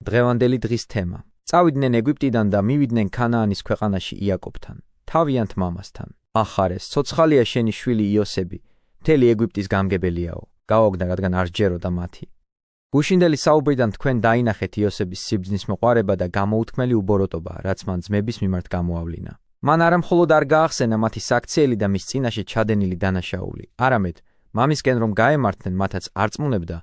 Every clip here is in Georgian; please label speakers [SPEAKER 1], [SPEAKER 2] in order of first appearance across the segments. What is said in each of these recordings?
[SPEAKER 1] დღევანდელი დღის თემა. წავიდნენ ეგვიპტიდან და მივიდნენ ქანაანის ქვეყანაში იაკობთან, თავიანთ მამასთან. ახარეს, ცოცხალია შენი შვილი იოსები, მთელი ეგვიპტის გამგებელიაო, გავაგდა, რადგან არ სჯეროდა მათი. გუშინდელი საუბრიდან თქვენ დაინახეთ იოსების სიბრძნის მოყვარება და გამოუთქმელი უბოროტობა, რაც მან ძმების მიმართ გამოავლინა. მან არა მხოლოდ არ გაახსენა მათი საქციელი და მის წინაშე ჩადენილი დანაშაული, არამედ მამისკენ რომ გაემართნენ, მათაც არწმუნებდა,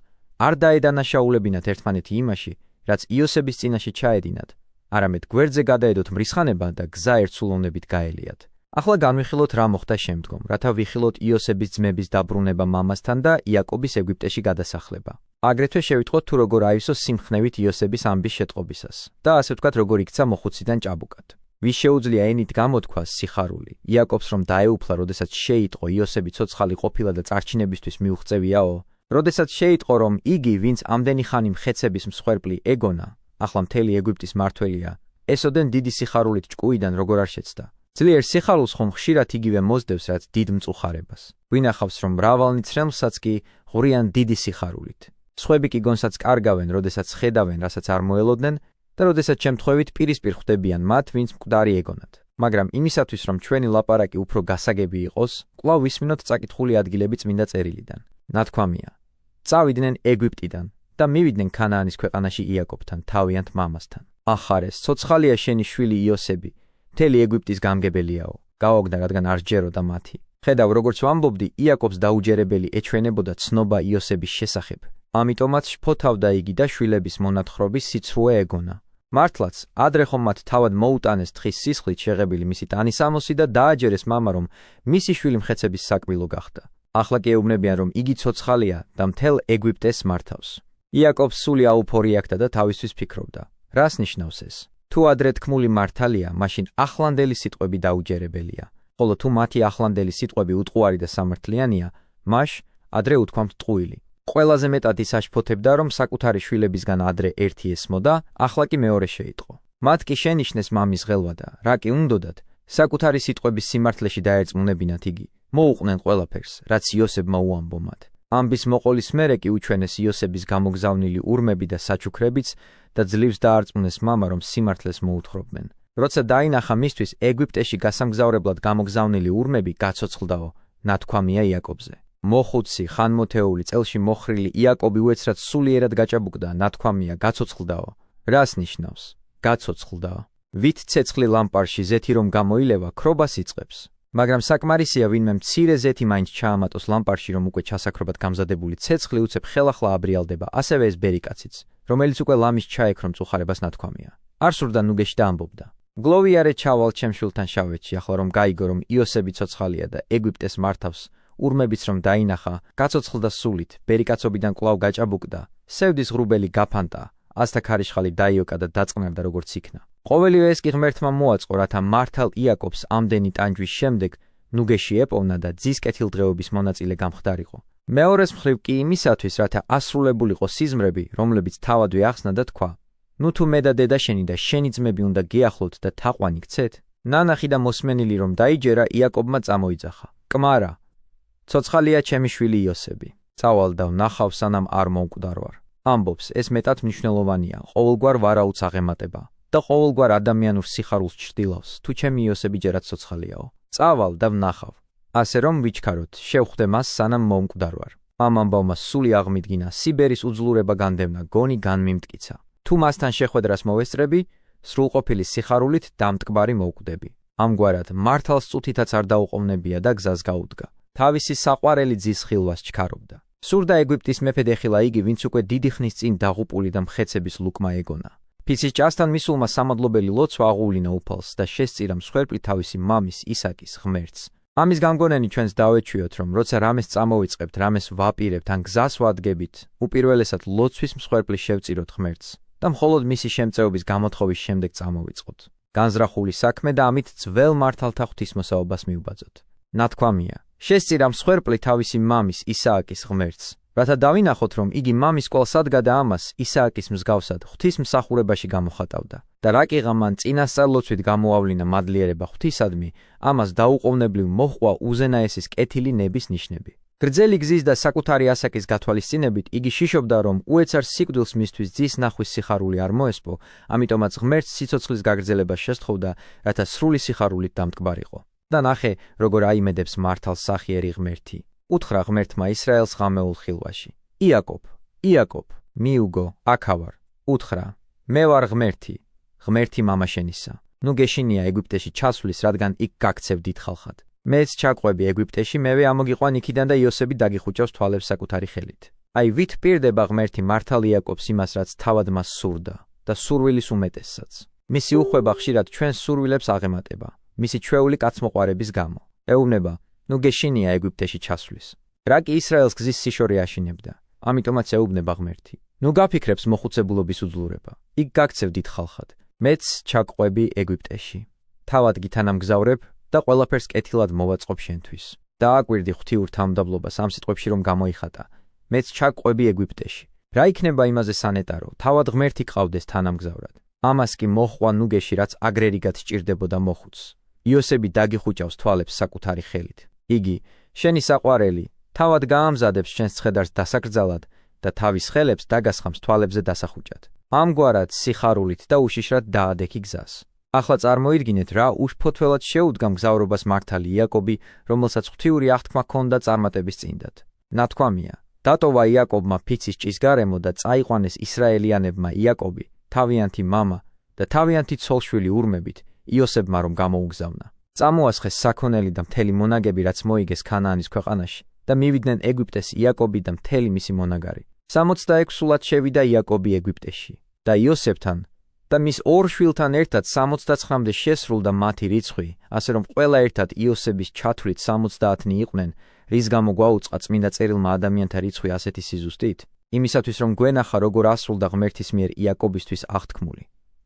[SPEAKER 1] არ დაედანაშაულებინათ ერთმანეთი იმაში, რაც იოსების წინაშე ჩაედინათ, არამედ გვერდზე გადაედოთ მრისხანება და გზა ერთსულოვნებით გაელიათ. ახლა განვიხილოთ რა მოხდა შემდგომ, რათა ვიხილოთ იოსების ძმების დაბრუნება მამასთან და იაკობის ეგვიპტეში გადასახლება. აგრეთვე შევიტყოთ თუ როგორ აივსო სიმხნევით იოსების ამბის შეტყობისას და ასე ვთქვათ როგორ იქცა მოხუციდან ჭაბუკად. ვის შეუძლია ენით გამოთქვას სიხარული, იაკობს რომ დაეუფლა, როდესაც შეიტყო იოსები ცოცხალი ყოფილა და წარჩინებისთვის მიუღწევიაო, როდესაც შეიტყო რომ იგი, ვინც ამდენი ხანი მხეცების მსხვერპლი ეგონა, ახლა მთელი ეგვიპტის მართველია, ესოდენ დიდი სიხარულით ჭკუიდან როგორ არ შეცდა. ძლიერ სიხარულს ხომ ხშირად იგივე მოსდევს, რაც დიდ მწუხარებას. გვინახავს, რომ მრავალნი ცრემლსაც კი ღვრიან დიდი სიხარულით. სხვები კი გონსაც კარგავენ, როდესაც ხედავენ, რასაც არ მოელოდნენ და როდესაც შემთხვევით პირისპირ ხვდებიან მათ, ვინც მკვდარი ეგონათ. მაგრამ იმისათვის, რომ ჩვენი ლაპარაკი უფრო გასაგები იყოს, კვლავ ვისმინოთ წაკითხული ადგილები წმინდა წერილიდან. ნათქვამია: წავიდნენ ეგვიპტიდან და მივიდნენ ქანაანის ქვეყანაში იაკობთან, თავიანთ მამასთან. ახარეს, ცოცხალია შენი შვილი იოსები, მთელი ეგვიპტის გამგებელიაო, გავაგდა, რადგან არ სჯეროდა მათი. ხედავ, როგორც ვამბობდი, იაკობს დაუჯერებელი ეჩვენებოდა ცნობა იოსების შესახებ. ამიტომაც შფოთავდა იგი და შვილების მონათხრობის სიცრუე ეგონა. მართლაც, ადრე ხომ მათ თავად მოუტანეს თხის სისხლით შეღებილი მისი ტანისამოსი და დააჯერეს მამა, რომ მისი შვილი მხეცების საკბილო გახდა. ახლა კი ეუბნებიან, რომ იგი ცოცხალია და მთელ ეგვიპტეს მართავს. იაკობს სული აუფორი აქდა და თავისთვის ფიქრობდა. რას ნიშნავს ეს? თუ ადრე თქმული მართალია, მაშინ ახლანდელი სიტყვები დაუჯერებელია. ხოლო თუ მათი ახლანდელი სიტყვები უტყუარი და სამართლიანია, მაშ ადრე უთქვამთ ტყუილი. ყველაზე მეტად ის აშფოთებდა, რომ საკუთარი შვილებისგან ადრე ერთი ესმოდა, ახლა კი მეორე შეიტყო. მათ კი შენიშნეს მამის ღელვადა, რა კი უნდოდათ, საკუთარი სიტყვების სიმართლეში დაერწმუნებინათ იგი. მოუყვნენ ყველაფერს, რაც იოსებმა უამბო მათ. ამბის მოყოლის მერე კი უჩვენეს იოსების გამოგზავნილი ურმები და საჩუქრებიც და ძლივს დაარწმუნეს მამა, რომ სიმართლეს მოუთხრობენ. როცა დაინახა მისთვის ეგვიპტეში გასამგზავრებლად გამოგზავნილი ურმები, გაცოცხლდაო, ნათქვამია იაკობზე. მოხუცი, ხანმოთეული, წელში მოხრილი იაკობი უეცრად სულიერად გაჭაბუკდა, ნათქვამია გაცოცხლდაო. რას ნიშნავს? გაცოცხლდაო. ვით ცეცხლი ლამპარში ზეთი რომ გამოილევა, ქრობას იწყებს. მაგრამ საკმარისია ვინმე მცირე ზეთი მაინც ჩაამატოს ლამპარში, რომ უკვე ჩასაქრობად გამზადებული ცეცხლი უცებ ხელახლა აბრიალდება, ასევე ეს ბერიკაციც, რომელიც უკვე ლამის ჩაექრო მწუხარებას ნათქვამია. არ სურდა ნუგეში და ამბობდა: გლოვიარე ჩავალ ჩემ შვილთან შავეთში, ახლა რომ გაიგო, რომ იოსები ცოცხალია და ეგვიპტეს მართავს, ურმებიც რომ დაინახა, გაცოცხლდა სულით, ბერიკაცობიდან კვლავ გაჭაბუკდა, სევდის ღრუბელი გაფანტა, ასთა ქარიშხალი დაიოკა და დაწყნარდა როგორც იქნა. ყოველივე ეს კი ღმერთმა მოაწყო, რათა მართალ იაკობს ამდენი ტანჯვის შემდეგ ნუგეში ეპოვნა და ძის კეთილდღეობის მონაწილე გამხდარიყო. მეორეს მხრივ კი იმისათვის, რათა ასრულებულიყო სიზმრები, რომლებიც თავადვე ახსნა და თქვა: ნუ თუ მე და დედაშენი და შენი ძმები უნდა გიახლოთ და თაყვანი გცეთ. ნანახი და მოსმენილი რომ დაიჯერა, იაკობმა წამოიძახა: კმარა, ცოცხალია ჩემი შვილი იოსები. წავალ და ვნახავ, სანამ არ მომკვდარვარ. ამბობს, ეს მეტად მნიშვნელოვანია, ყოველგვარ ვარაუდს აღემატება და ყოველგვარ ადამიანურ სიხარულს ჩრდილავს, თუ ჩემი იოსები ჯერაც ცოცხალიაო. წავალ და ვნახავ. ასე რომ ვიჩქაროთ, შევხვდე მას, სანამ მომკვდარვარ. ამ ამბავმა სული აღმიდგინა, სიბერის უძლურება განდევნა, გონი განმიმტკიცა. თუ მასთან შეხვედრას მოვესწრები, სრულყოფილი სიხარულით დამტკბარი მოვკვდები. ამგვარად, მართალს წუთითაც არ დაუყოვნებია და გზას გაუდგა. თავისი საყვარელი ძის ხილვას ჩქარობდა. სურდა ეგვიპტის მეფედ ეხილა იგი, ვინც უკვე დიდი ხნის წინ დაღუპული და მხეცების ლუკმა ეგონა. ფიცის ჭასთან მისულმა სამადლობელი ლოცვა აღუვლინა უფალს და შესწირა მსხვერპლი თავისი მამის ისაკის ღმერთს. ამის გამგონენი ჩვენს დავეჩვიოთ, რომ როცა რამეს წამოვიწყებთ, რამეს ვაპირებთ ან გზას ვადგებით, უპირველესად ლოცვის მსხვერპლი შევწიროთ ღმერთს და მხოლოდ მისი შემწეობის გამოთხოვის შემდეგ წამოვიწყოთ. განზრახული საქმე და ამით ძველ მართალთა ღვთისმოსაობას მივბაძოთ. ნათქვამია: შესწირა მსხვერპლი თავისი მამის ისააკის ღმერთს, რათა დავინახოთ, რომ იგი მამის კვალსადგა და ამას ისააკის მსგავსად ღვთისმსახურებაში გამოხატავდა და რა კი ღამან წინასწარ-ლოცვით გამოავლინა მადლიერება ღვთისადმი, ამას დაუყოვნებლივ მოჰყვა უზენაესის კეთილი ნების ნიშნები. გრძელი გზის და საკუთარი ასაკის გათვალისწინებით იგი შიშობდა, რომ უეცარ სიკვდილს მისთვის ძის ნახვის სიხარული არ მოესპო, ამიტომაც ღმერთს სიცოცხლის გაგრძელება შესთხოვდა, რათა სრული სიხარულით დამტკბარიყო. და ნახე, როგორ აიმედებს მართალს სახიერი ღმერთი. უთხრა ღმერთმა ისრაელს ღამეულ ხილვაში: იაკობ, იაკობ, მიუგო, აქა ვარ. უთხრა: მე ვარ ღმერთი, ღმერთი მამა შენისა. ნუ გეშინია ეგვიპტეში ჩასვლის, რადგან იქ გაქცევ დიდ ხალხად. მეც ჩაყვები ეგვიპტეში, მევე ამოგიყვან იქიდან და იოსები დაგიხუჭავს თვალებს საკუთარი ხელით. აი ვით პირდება ღმერთი მართალ იაკობს იმას, რაც თავად მას სურდა და სურვილის უმეტესსაც. მისი უხვება ხშირად ჩვენს სურვილებს აღემატება, მისი ჩვეული კაცმოყვარების გამო. ეუბნება: ნუ გეშინია ეგვიპტეში ჩასვლის. რა კი ისრაელს გზის სიშორე აშინებდა, ამიტომაც ეუბნება ღმერთი. ნუ გაფიქრებს მოხუცებულობის უძლურება. იქ გაქცევ დიდ ხალხად. მეც ჩაყვები ეგვიპტეში. თავად გითანამგზავრებ და ყველაფერს კეთილად მოვაწყობ შენთვის. დააკვირდი ღვთიურ თამდაბლობას ამ სიტყვებში რომ გამოიხატა. მეც ჩაყვები ეგვიპტეში. რა იქნება იმაზე სანეტარო, თავად ღმერთი გყავდეს თანამგზავრად. ამას კი მოჰყვა ნუგეში, რაც აგრერიგად სჭირდებოდა მოხუცს. იოსები დაგიხუჭავს თვალებს საკუთარი ხელით. იგი, შენი საყვარელი, თავად გაამზადებს შენს ცხედარს დასაკრძალად და თავის ხელებს დაგასხამს თვალებზე დასახუჭად. ამგვარად სიხარულით და უშიშრად დაადექი გზას. ახლა წარმოიდგინეთ, რა უშფოთველად შეუდგა მგზავრობას მართალი იაკობი, რომელსაც ღვთიური აღთქმა ჰქონდა წარმატების წინდად. ნათქვამია: დატოვა იაკობმა ფიცის ჭის გარემო და წაიყვანეს ისრაელიანებმა იაკობი, თავიანთი მამა და თავიანთი ცოლშვილი ურმებით იოსებმა რომ გამოუგზავნა. წამოასხეს საქონელი და მთელი მონაგები, რაც მოიგეს ქანაანის ქვეყანაში და მივიდნენ ეგვიპტეს იაკობი და მთელი მისი მონაგარი. 66 სულად შევიდა იაკობი ეგვიპტეში და იოსებთან და მის ორ შვილთან ერთად 69-მდე შესრულდა მათი რიცხვი, ასე რომ ყველა ერთად იოსების ჩათვლით 70-ნი იყვნენ, რის გამო გვაუწყა წმინდა წერილმა ადამიანთა რიცხვი ასეთი სიზუსტით, იმისათვის რომ გვენახა როგორ ასრულდა ღმერთის მიერ იაკობისთვის აღთქმული.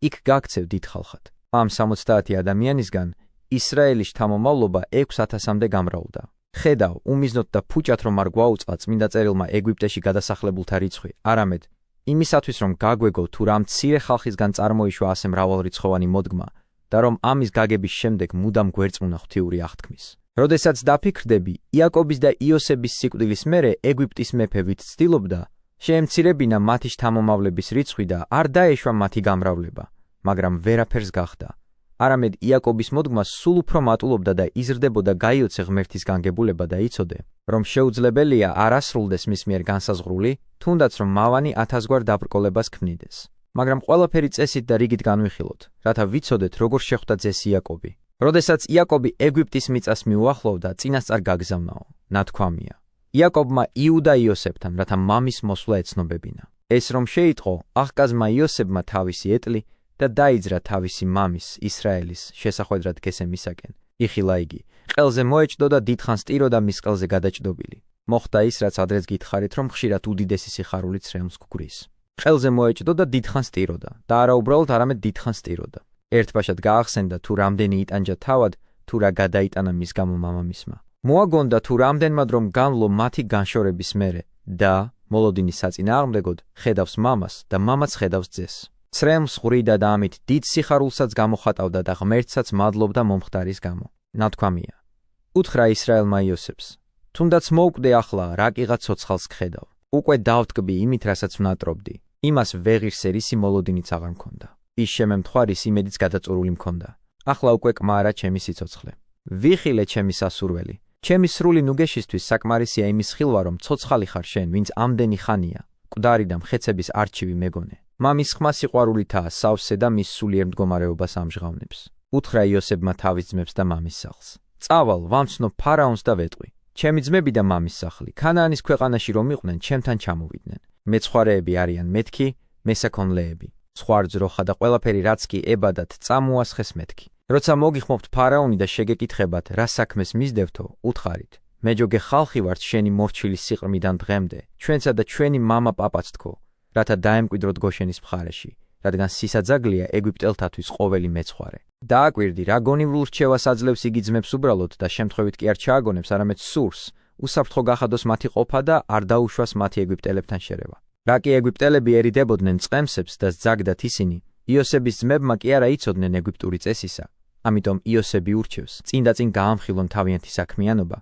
[SPEAKER 1] იქ გაქცევ დიდ ხალხად. ამ 70 ადამიანისგან ისრაელის შთამომავლობა 6000-მდე გამრავლდა. ხედავ, უმიზნოდ და ფუჭად რომ არ გვაუწყა წმინდა წერილმა ეგვიპტეში გადასახლებულთა რიცხვი, არამედ იმისათვის რომ გაგვეგო თუ რა მცირე ხალხისგან წარმოიშვა ასე მრავალრიცხოვანი მოდგმა და რომ ამის გაგების შემდეგ მუდამ გვერწმუნა ღვთიური აღთქმის. როდესაც დაფიქრდები, იაკობის და იოსების სიკვდილის მერე ეგვიპტის მეფე ვით ცდილობდა, შეემცირებინა მათი შთამომავლების რიცხვი და არ დაეშვა მათი გამრავლება, მაგრამ ვერაფერს გახდა. არამედ იაკობის მოდგმა სულ უფრო მატულობდა და იზრდებოდა გაიოცე ღმერთის განგებულება და იცოდე, რომ შეუძლებელია არ ასრულდეს მის მიერ განსაზღვრული, თუნდაც რომ მავანი 1000-გვარ დაბრკოლებას ქმნიდეს. მაგრამ ყველაფერი წესით და რიგით განვიხილოთ, რათა ვიცოდეთ როგორ შეხვდა ძეს იაკობი. როდესაც იაკობი ეგვიპტის მიწას მიუახლოვდა, წინასწარ გაგზავნაო. ნათქვამია: იაკობმა იუდა იოსებთან, რათა მამის მოსვლა ეცნობებინა. ეს რომ შეიტყო, ახკაზმა იოსებმა თავისი ეტლი და დაიძრა თავისი მამის ისრაელის შესახვედრად გესემისაკენ. იხილა იგი, ყელზე მოეჭდო და დიდხანს ტიროდა მის ყელზე გადაჭდობილი. მოხდა ის, რაც ადრეც გითხარით, რომ ხშირად უდიდესი სიხარულით სრემს გგვრის. ყელზე მოეჭდო და დიდხანს ტიროდა და არა უბრალოდ არამედ დიდხანს ტიროდა. ერთბაშად გაახსენდა თუ რამდენი იტანჯა თავად, თუ რა გადაიტანა მის გამო მამამისმა. მოაგონდა თუ რამდენმა რომ განვლო მათი განშორების მერე და მოლოდინის საწინააღმდეგოდ ხედავს მამას და მამაც ხედავს ძეს. ცრემს ღვრიდა და ამით დიდ სიხარულსაც გამოხატავდა და ღმერთსაც მადლობდა მომხდარის გამო. ნათქვამია: უთხრა ისრაელმა იოსებს: თუნდაც მოვკვდე ახლა, რა კიღა ცოცხალს გხედავ. უკვე დავტკბი იმით, რასაც ვნატრობდი. იმას ვეღირსე რისი მოლოდინიც აღარ მქონდა. ის შემემთხარის იმედიც გადაწურული მქონდა. ახლა უკვე კმარა ჩემი სიცოცხლე. ვიხილე ჩემი სასურველი. ჩემი სრული ნუგეშისთვის საკმარისია იმის ხილვა, რომ ცოცხალი ხარ შენ, ვინც ამდენი ხანია, მკვდარი და მხეცების არჩივი მეგონე. მამის ხმა სიყვარულითაა სავსე და მის სულიერ მდგომარეობას ამჟღავნებს. უთხრა იოსებმა თავის ძმებს და მამის სახლს: წავალ, ვამცნობ ფარაონს და ვეტყვი. ჩემი ძმები და მამის სახლი ქანაანის ქვეყანაში რომ იყვნენ, ჩემთან ჩამოვიდნენ. მეცხვარეები არიან მეთქი, მესაქონლეები, სხვარძროხა და ყველაფერი რაც კი ებადათ წამოასხეს მეთქი. როცა მოგიხმობთ ფარაონი და შეგეკითხებათ, რა საქმეს მისდევთო, უთხარით: მეჯოგე ხალხი ვართ შენი მორჩილის სიყრმიდან დღემდე, ჩვენსა და ჩვენი მამა პაპაც თქო, რათა დაემკვიდროთ გოშენის მხარეში, რადგან სისაძაგლია ეგვიპტელთათვის ყოველი მეცხვარე. დააკვირდი, რა გონივრულ რჩევას აძლევს იგი ძმებს უბრალოდ და შემთხვევით კი არ ჩააგონებს, არამედ სურს, უსაფრთხო გახადოს მათი ყოფა და არ დაუშვას მათი ეგვიპტელებთან შერევა. რა კი ეგვიპტელები ერიდებოდნენ წყემსებს და ზაგდათ ისინი, იოსების ძმებმა კი არა იცოდნენ ეგვიპტური წესისა, ამიტომ იოსები ურჩევს, წინ და წინ გაამხილონ თავიანთი საქმიანობა,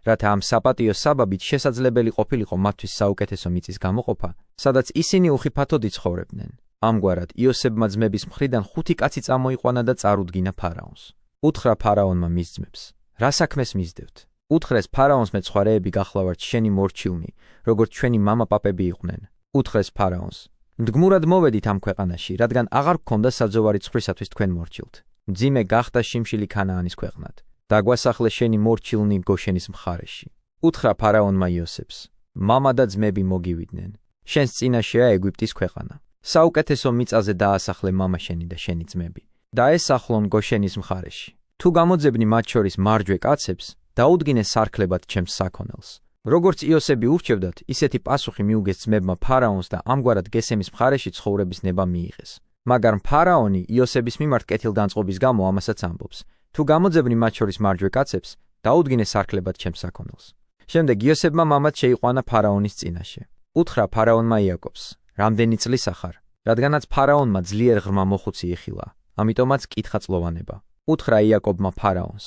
[SPEAKER 1] რათა ამ საპატიო საბაბით შესაძლებელი ყოფილიყო მათთვის საუკეთესო მიწის გამოყოფა, სადაც ისინი უხიფათოდ იცხოვრებდნენ. ამგვარად იოსებმა ძმების მხრიდან 5 კაცი წამოიყვანა და წარუდგინა ფარაონს. უთხრა ფარაონმა მის ძმებს: რა საქმეს მისდევთ? უთხრეს ფარაონს მეცხვარეები გახლავართ შენი მორჩილნი, როგორც ჩვენი მამა-პაპები იყვნენ. უთხრეს ფარაონს: მდგმურად მოვედით ამ ქვეყანაში, რადგან აღარ გქონდა საძოვარი ცხვრისათვის თქვენ მორჩილთ. მძიმე გახდა შიმშილი ქანაანის ქვეყნად. დაგვასახლე შენი მორჩილნი გოშენის მხარეში. უთხრა ფარაონმა იოსებს: მამა და ძმები მოგივიდნენ. შენს წინაშეა ეგვიპტის ქვეყანა. საუკეთესო მიწაზე დაასახლე მამა შენი და შენი ძმები. დაესახლონ გოშენის მხარეში. თუ გამოძებნი მათ შორის მარჯვე კაცებს, დაუდგინე სარქლებად ჩემს საქონელს. როგორც იოსები ურჩევდათ, ისეთი პასუხი მიუგეს ძმებმა ფარაონს და ამგვარად გესემის მხარეში ცხოვრების ნება მიიღეს. მაგრამ ფარაონი იოსების მიმართ კეთილგანწყობის გამო ამასაც ამბობს: თუ გამოძებნი მათ შორის მარჯვე კაცებს, დაუდგინე სარქლებად ჩემს საქონელს. შემდეგ იოსებმა მამაც შეიყვანა ფარაონის წინაშე. უთხრა ფარაონმა იაკობს: რამდენი წლის ახარ? რადგანაც ფარაონმა ძლიერ ღრმა მოხუცი იხილა, ამიტომაც კითხაწლოვანება. უთხრა იაკობმა ფარაონს: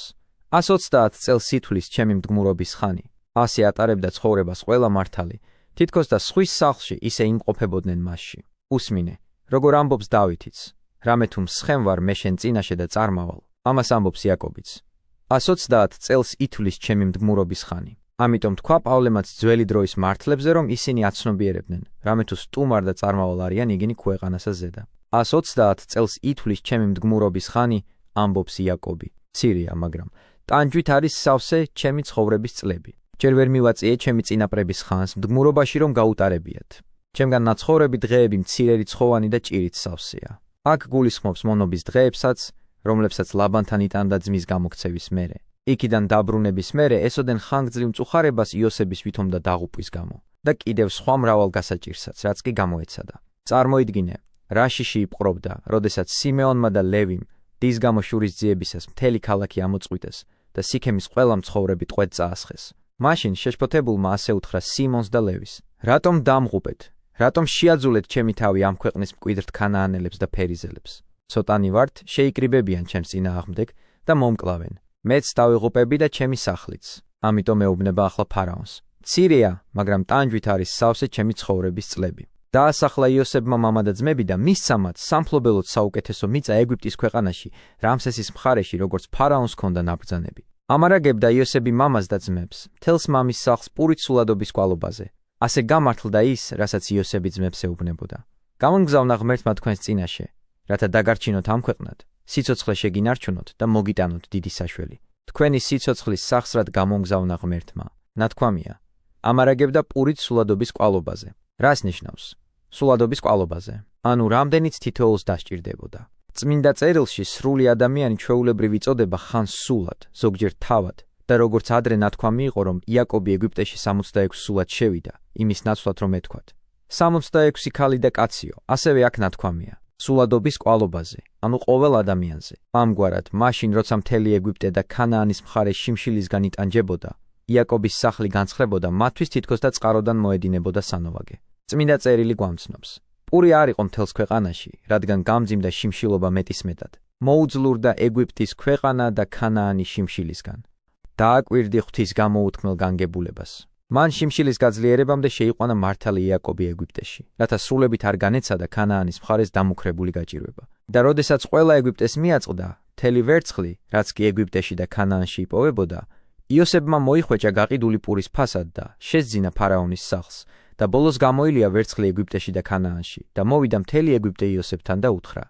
[SPEAKER 1] 120 წელს სითვლის ჩემი მდგმურობის ხანი. ასე ატარებდა ცხოვრებას ყველა მართალი, თითქოს და სხვის სახლში ისე იმყოფებოდნენ მასში. უსმინე, როგორ ამბობს დავითიც: რამე თუ მსხემ ვარ მე შენ წინაშე და წარმავალ. ამას ამბობს იაკობიც: 120 წელს ითვლის ჩემი მდგმურობის ხანი. ამიტომ თქვა პავლემაც ძველი დროის მართლებზე, რომ ისინი აცნობიერებდნენ, რამე თუ სტუმარ და წარმავალ არიან იგინი ქვეყანასა ზედა. 120 წელს ითვლის ჩემი მდგმურობის ხანი, ამბობს იაკობი. ცირია, მაგრამ ტანჯვით არის სავსე ჩემი ცხოვრების წლები. ჯერ ვერ მივაწიე ჩემი წინაპრების ხანს მდგმურობაში რომ გაუტარებიათ. ჩემგან ნაცხოვრები დღეები მცირერიცხოვანი და ჭირით სავსეა. აქ გულისხმობს მონობის დღეებსაც, რომლებსაც ლაბანთან იტანდა ძმის გამოქცევის მერე. იქიდან დაბრუნების მერე ესოდენ ხანგრძლივ მწუხარებას იოსების ვითომ და დაღუპვის გამო და კიდევ სხვა მრავალ გასაჭირსაც, რაც კი გამოეცადა. წარმოიდგინე, რა შიში იპყრობდა, როდესაც სიმეონმა და ლევიმ დის გამო შურისძიებისას მთელი ქალაქი ამოწყვიტეს და სიქემის ყველა მცხოვრები ტყვედ წაასხეს. მაშინ შეშფოთებულმა ასე უთხრა სიმონს და ლევის: რატომ დამღუპეთ? რატომ შეაძულეთ ჩემი თავი ამ ქვეყნის მკვიდრთ ქანაანელებს და ფერიზელებს? ცოტანი ვართ, შეიკრიბებიან ჩემს წინააღმდეგ და მომკლავენ. მეც დავიღუპები და ჩემი სახლიც. ამიტომ ეუბნება ახლა ფარაონს: ცირეა, მაგრამ ტანჯვით არის სავსე ჩემი ცხოვრების წლები. დაასახლა იოსებმა მამა და ძმები და მისცა მათ სამფლობელოდ საუკეთესო მიწა ეგვიპტის ქვეყანაში, რამსესის მხარეში, როგორც ფარაონს ჰქონდა ნაბრძანები. ამარაგებდა იოსები მამას და ძმებს, მთელს მამის სახლს პურით სულადობის კვალობაზე. ასე გამართლდა ის, რასაც იოსები ძმებს ეუბნებოდა. გამონგზავნა ღმერთმა თქვენს წინაშე, რათა დაგარჩინოთ ამ ქვეყნად, სიცოცხლე შეგინარჩუნოთ და მოგიტანოთ დიდი საშველი. თქვენი სიცოცხლის სახსრად გამონგზავნა ღმერთმა. ნათქვამია: ამარაგებდა პურით სულადობის კვალობაზე. რას ნიშნავს? სულადობის კვალობაზე. ანუ რამდენიც თითოეულს დასჭირდებოდა. წმინდა წერილში სრული ადამიანი ჩვეულებრივ იწოდება ხან სულად, ზოგჯერ თავად და როგორც ადრე ნათქვამი იყო, რომ იაკობი ეგვიპტეში 66 სულად შევიდა, იმის ნაცვლად რომ ეთქვათ: 66 ქალი და კაციო, ასევე აქ ნათქვამია სულადობის კვალობაზე, ანუ ყოველ ადამიანზე. ამგვარად, მაშინ როცა მთელი ეგვიპტე და ქანაანის მხარე შიმშილისგან იტანჯებოდა, იაკობის სახლი განცხრებოდა მათთვის თითქოს და წყაროდან მოედინებოდა სანოვაგე. წმინდა წერილი გვამცნობს: პური არ იყო მთელს ქვეყანაში, რადგან გამძიმდა შიმშილობა მეტისმეტად. მოუძლურდა ეგვიპტის ქვეყანა და ქანაანი შიმშილისგან. დააკვირდი ღვთის გამოუთქმელ განგებულებას. მან შიმშილის გაძლიერებამდე შეიყვანა მართალი იაკობი ეგვიპტეში, რათა სრულებით არ განეცადა ქანაანის მხარეს დამუქრებული გაჭირვება. და როდესაც ყველა ეგვიპტეს მიაწყდა, მთელი ვერცხლი, რაც კი ეგვიპტეში და ქანაანში იპოვებოდა, იოსებმა მოიხვეჭა გაყიდული პურის ფასად და შესძინა ფარაონის სახლს და ბოლოს გამოილია ვერცხლი ეგვიპტეში და ქანაანში და მოვიდა მთელი ეგვიპტე იოსებთან და უთხრა: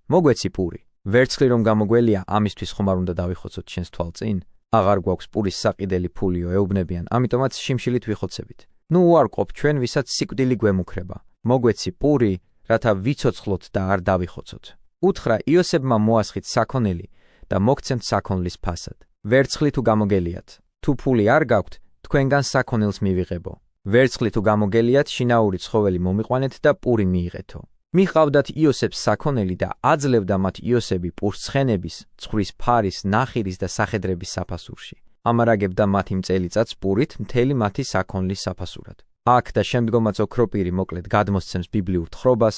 [SPEAKER 1] მოგვეცი პური, ვერცხლი რომ გამოგველია, ამისთვის ხომ არ უნდა დავიხოცოთ შენს თვალწინ? აღარ გვაქვს პურის საყიდელი ფულიო, ეუბნებიან, ამიტომაც შიმშილით ვიხოცებით. ნუ უარყოფ ჩვენ, ვისაც სიკვდილი გვემუქრება. მოგვეცი პური, რათა ვიცოცხლოთ და არ დავიხოცოთ. უთხრა იოსებმა მოასხით საქონელი და მოგცემთ საქონლის ფასად. ვერცხლი თუ გამოგელიათ, თუ ფული არ გაქვთ, თქვენგან საქონელს მივიღებო. ვერცხლი თუ გამოგელიათ, შინაური ცხოველი მომიყვანეთ და პური მიიღეთო. მიყავდათ იოსებს საქონელი და აძლევდა მათ იოსები პურს ცხენების, ცხვრის ფარის, ნახირის და სახედრების საფასურში. ამარაგებდა მათ იმ წელიწადს პურით მთელი მათი საქონლის საფასურად. აქ და შემდგომაც ოქროპირი მოკლედ გადმოსცემს ბიბლიურ თხრობას,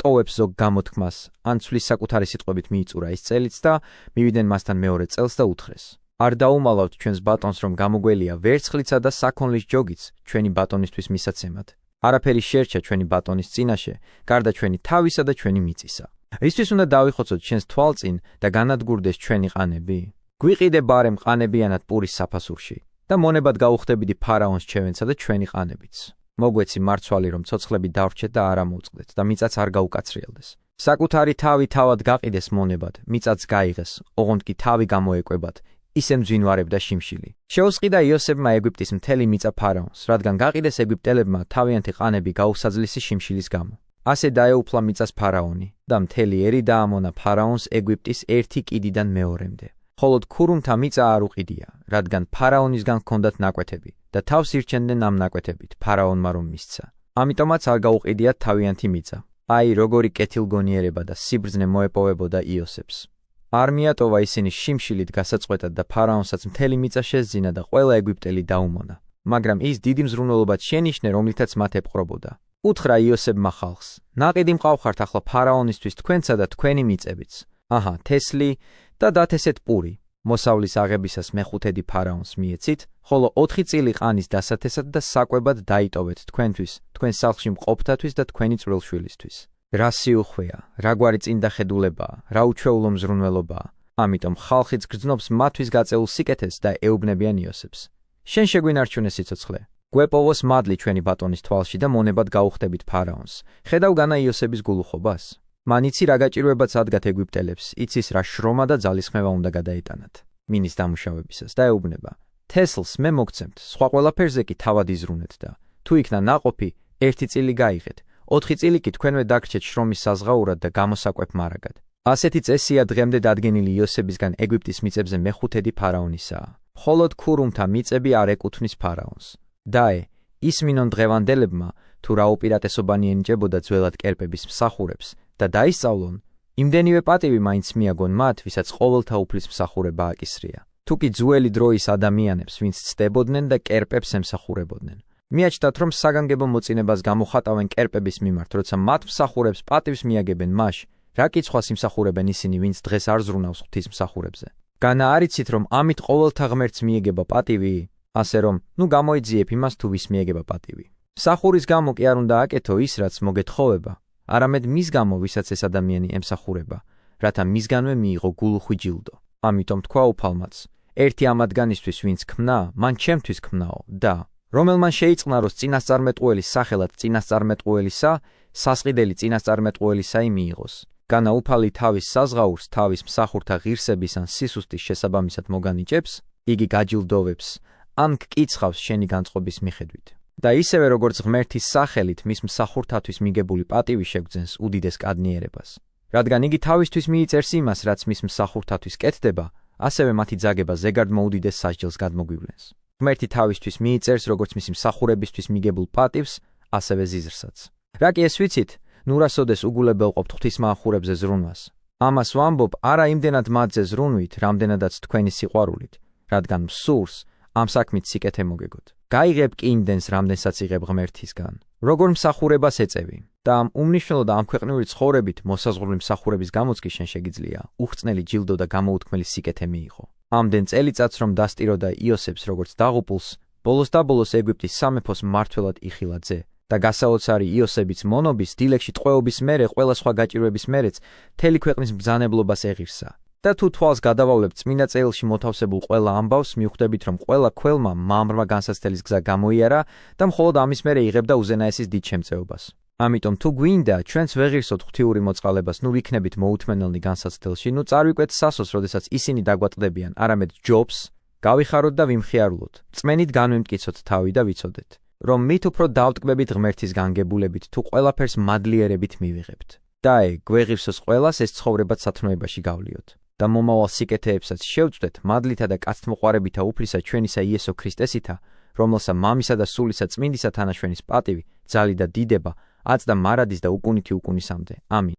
[SPEAKER 1] ტოვებს ზოგ გამოთქმას, ან ცვლის საკუთარი სიტყვებით მიიწურა ის წელიც და მივიდნენ მასთან მეორე წელს და უთხრეს: არ დაუმალავთ ჩვენს ბატონს, რომ გამოგველია ვერცხლისა და საქონლის ჯოგიც ჩვენი ბატონისთვის მისაცემად. არაფერი შერჩა ჩვენი ბატონის წინაშე, გარდა ჩვენი თავისა და ჩვენი მიწისა. რისთვის უნდა დავიხოცოთ ჩვენს თვალწინ და განადგურდეს ჩვენი ყანები? გვიყიდე ბარემ ყანებიანად პურის საფასურში და მონებად გაუხდებიდი ფარაონს ჩვენსა და ჩვენი ყანებიც. მოგვეცი მარცვალი, რომ ცოცხლები დავრჩეთ და არ ამოვწყდეთ და მიწაც არ გაუკაცრიელდეს. საკუთარი თავი თავად გაყიდეს მონებად, მიწაც გაიღეს, ოღონდ კი თავი გამოეკვებათ, ისე მძვინვარებდა შიმშილი. შეუსყიდა იოსებმა ეგვიპტის მთელი მიწა ფარაონს, რადგან გაყიდეს ეგვიპტელებმა თავიანთი ყანები გაუსაძლისი შიმშილის გამო. ასე დაეუფლა მიწას ფარაონი და მთელი ერი დაამონა ფარაონს ეგვიპტის ერთი კიდიდან მეორემდე. ხოლო ქურუმთა მიწა არ უყიდია, რადგან ფარაონისგან ჰქონდათ ნაკვეთები და თავს ირჩენდნენ ამ ნაკვეთებით ფარაონმა რომ მისცა. ამიტომაც არ გაუყიდიათ თავიანთი მიწა. აი როგორი კეთილგონიერება და სიბრძნე მოეპოვებოდა იოსებს. არ მიატოვა ისინი შიმშილით გასაწყვეტად და ფარაონსაც მთელი მიწა შესძინა და ყველა ეგვიპტელი დაუმონა. მაგრამ ის დიდი მზრუნველობად შენიშნე, რომლითაც მათ ეპყრობოდა. უთხრა იოსებმა ხალხს: ნაყიდი მყავხართ ახლა ფარაონისთვის თქვენსა და თქვენი მიწებიც. აჰა, თესლი და დათესეთ პური. მოსავლის აღებისას მეხუთედი ფარაონს მიეცით, ხოლო 4 წილი ყანის დასათესად და საკვებად დაიტოვეთ თქვენთვის, თქვენ სახლში მყოფთათვის და თქვენი წვრილშვილისთვის. რა სიუხვეა, რა გვარი წინდახედულებაა, რა უჩვეულო მზრუნველობაა. ამიტომ ხალხიც გრძნობს მათთვის გაწეულ სიკეთეს და ეუბნებიან იოსებს. შენ შეგვინარჩუნე სიცოცხლე. გვეპოვოს მადლი ჩვენი ბატონის თვალში და მონებად გაუხდებით ფარაონს. ხედავ განა იოსების გულუხობას. მან იცი რა გაჭირვებაც ადგათ ეგვიპტელებს, იცის რა შრომა და ძალისხმევა უნდა გადაეტანათ მინის დამუშავებისას და ეუბნება: თესლს მე მოგცემთ, სხვა ყველაფერზე კი თავად იზრუნეთ და თუ იქნა ნაყოფი, 1 წილი გაიღეთ, 4 წილი კი თქვენვე დაგრჩეთ შრომის საზღაურად და გამოსაკვებ მარაგად. ასეთი წესია დღემდე დადგენილი იოსებისგან ეგვიპტის მიწებზე მეხუთედი ფარაონისაა. მხოლოდ ქურუმთა მიწები არ ეკუთვნის ფარაონს. დაე, ისმინონ დღევანდელებმა, თუ რა უპირატესობანი ენიჭებოდა ძველად კერპების მსახურებს და დაისწავლონ, იმდენივე პატივი მაინც მიაგონ მათ, ვისაც ყოველთა უფლის მსახურება აკისრია. თუ კი ძველი დროის ადამიანებს, ვინც ცდებოდნენ და კერპებს ემსახურებოდნენ. მიაჩნდათ, რომ საგანგებო მოწინებას გამოხატავენ კერპების მიმართ, როცა მათ მსახურებს პატივს მიაგებენ მაშ, რა კითხვას იმსახურებენ ისინი, ვინც დღეს არ ზრუნავს ღვთის მსახურებზე. განა არ იცით, რომ ამით ყოველთა ღმერთს მიეგება პატივი, ასე რომ, ნუ გამოიძიებ იმას თუ ვის მიეგება პატივი. მსახურის გამო კი არ უნდა აკეთო ის, რაც მოგეთხოვება, არამედ მის გამო, ვისაც ეს ადამიანი ემსახურება, რათა მისგანვე მიიღო გულუხვი ჯილდო. ამიტომ თქვა უფალმაც: ერთი ამათგანისთვის, ვინც ქმნა, მან ჩემთვის ქმნაო და რომელმან შეიწყნაროს წინასწარმეტყუელის სახელად წინასწარმეტყუელისა, სასყიდელი წინასწარმეტყუელისაი მიიღოს. განა უფალი თავის საზღაურს თავის მსახურთა ღირსების ან სისუსტის შესაბამისად მოგანიჭებს, იგი გაჯილდოვებს ან გკიცხავს შენი განწყობის მიხედვით. და ისევე როგორც ღმერთის სახელით მის მსახურთათვის მიგებული პატივი შეგვძენს უდიდეს კადნიერებას. რადგან იგი თავისთვის მიიწერს იმას, რაც მის მსახურთათვის კეთდება, ასევე მათი ძაგება ზეგარდ მოუდიდეს სასჯელს გადმოგვივლენს. ღმერთი თავისთვის მიიწერს როგორც მისი მსახურებისთვის მიგებულ პატივს, ასევე ზიზრსაც. რა კი ეს ვიცით, ნუ რასოდეს უგულებელყოფთ ღვთისმსახურებზე ზრუნვას. ამას ვამბობ არა იმდენად მათზე ზრუნვით, რამდენადაც თქვენი სიყვარულით, რადგან მსურს ამ საქმით სიკეთე მოგეგოთ. გაიღებ კი იმდენს, რამდენსაც იღებ ღმერთისგან. როგორ მსახურებას ეწევი და ამ უმნიშვნელო და ამქვეყნიური ცხოვრებით მოსაზღვრული მსახურების გამოც კი შენ შეგიძლია უხრწნელი ჯილდო და გამოუთქმელი სიკეთე მიიღო. ამდენ წელიწადს რომ დასტიროდა იოსებს როგორც დაღუპულს, ბოლოს და ბოლოს ეგვიპტის სამეფოს მმართველად იხილა ძე და გასაოცარი იოსების მონობის დილეგში ტყვეობის მერე ყველა სხვა გაჭირვების მერეც მთელი ქვეყნის ბრძანებლობას ეღირსა. და თუ თვალს გადავავლებთ წმინდა წერილში მოთავსებულ ყველა ამბავს, მივხვდებით, რომ ყველა ქველმა მამრმა განსაცდელის გზა გამოიარა და მხოლოდ ამის მერე იღებდა უზენაესის დიდ შემწეობას. ამიტომ თუ გვინდა ჩვენც ვეღირსოთ ღვთიური მოწყალებას, ნუ ვიქნებით მოუთმენელნი განსაცდელში, ნუ წარვიკვეთ სასოს, როდესაც ისინი დაგვატყდებიან, არამედ ჯობს, გავიხაროთ და ვიმხიარულოთ. წმენით განვიმტკიცოთ თავი და ვიცოდეთ, რომ მით უფრო დავტკბებით ღმერთის განგებულებით, თუ ყველაფერს მადლიერებით მივიღებთ. დაე, გვეღირსოს ყველას ეს ცხოვრებად სათნოებაში გავლიოთ. და მომავალ სიკეთეებსაც შევწვდეთ მადლითა და კაცთმოყვარებითა უფლისა ჩვენისა იესო ქრისტესითა, რომელსა მამისა და სულისა წმინდისა თანაშვენის პატივი, ძალი და დიდება, აც და მარადის და უკუნითი უკუნისამდე. ამინ.